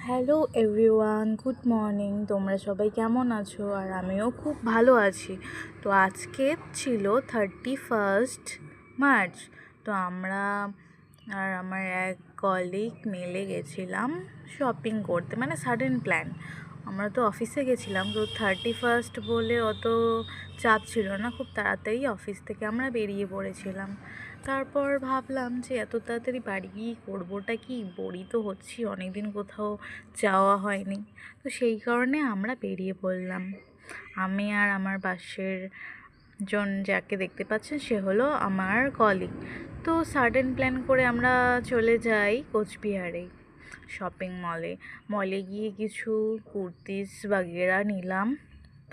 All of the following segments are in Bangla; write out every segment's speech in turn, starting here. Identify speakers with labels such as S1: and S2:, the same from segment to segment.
S1: Hello everyone, good morning. তোমরা সবাই কেমন আছো? আর আমিও খুব ভালো আছি। তো আজকে ছিল 31 মার্চ। তো আমরা আর আমার এক কলিগ মিলে গেছিলাম শপিং করতে, মানে সাডেন প্ল্যান। আমরা তো অফিসে গেছিলাম, তো 31 বলে অত চাপ ছিল না, খুব তাড়াতাড়ি অফিস থেকে আমরা বেরিয়ে পড়েছিলাম। তারপর ভাবলাম যে এত তাড়াতাড়ি বাড়ি গিয়ে করবোটা কি, বোরই তো হচ্ছি, অনেকদিন কোথাও যাওয়া হয়নি। তো সেই কারণে আমরা বেরিয়ে পড়লাম। আমি আর আমার পাশের জন যাকে দেখতে পাচ্ছেন সে হলো আমার কলিগ। তো সাডেন প্ল্যান করে আমরা চলে যাই কোচবিহারে শপিং মলে গিয়ে কিছু কুর্তিস বাগেরা নিলাম।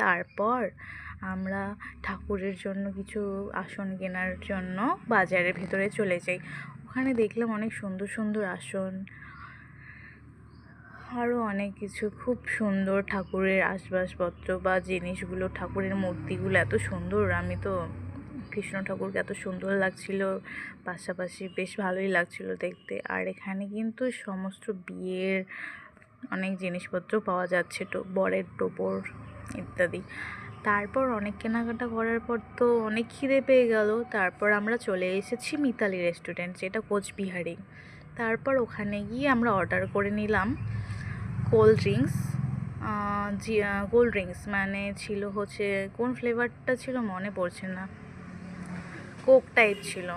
S1: তারপর আমরা ঠাকুরের জন্য কিছু আসন কেনার জন্য বাজারের ভেতরে চলে যাই। ওখানে দেখলাম অনেক সুন্দর সুন্দর আসন, আরও অনেক কিছু, খুব সুন্দর ঠাকুরের আসবাবপত্র বা জিনিসগুলো, ঠাকুরের মূর্তিগুলো এত সুন্দর। আমি তো কৃষ্ণ ঠাকুরকে এত সুন্দর লাগছিল, পাশাপাশি বেশ ভালোই লাগছিল দেখতে। আর এখানে কিন্তু সমস্ত বিয়ের অনেক জিনিসপত্র পাওয়া যাচ্ছে, বরের টোপর ইত্যাদি। তারপর অনেক কেনাকাটা করার পর তো অনেক খিদে পেয়ে গেল। তারপর আমরা চলে এসেছি মিতালি রেস্টুরেন্ট, যেটা কোচবিহারে। তারপর ওখানে গিয়ে আমরা অর্ডার করে নিলাম কোল্ড ড্রিঙ্কস। কোল্ড ড্রিঙ্কস মানে ছিল হচ্ছে, কোন ফ্লেভারটা ছিল মনে পড়ছে না, কোক টাইপ ছিল।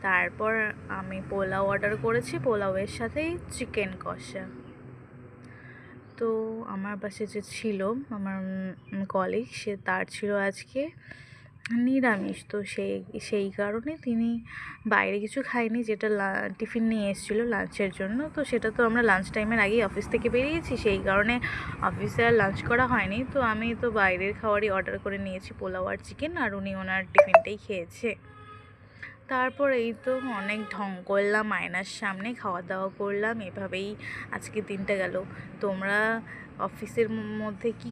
S1: তারপর আমি পোলাও অর্ডার করেছি, পোলাওয়ের সাথেই চিকেন কষা। তো আমার পাশে যে ছিল আমার কলিগ, তার ছিল আজকে নিরামিষ। তো সেই কারণে তিনি বাইরে কিছু খায়নি, যেটা টিফিন নিয়ে এসেছিলো লাঞ্চের জন্য। তো সেটা তো আমরা লাঞ্চ টাইমের আগেই অফিস থেকে বেরিয়েছি, সেই কারণে অফিসে আর লাঞ্চ করা হয়নি। তো আমি তো বাইরের খাবারই অর্ডার করে নিয়েছি, পোলাও আর চিকেন, আর উনি ওনার টিফিনটাই খেয়েছে। তারপর এই তো অনেক ঢং করলাম, আয়নার সামনে খাওয়া দাওয়া করলাম, এভাবেই আজকে দিনটা গেল। তোমরা অফিসের মধ্যে কি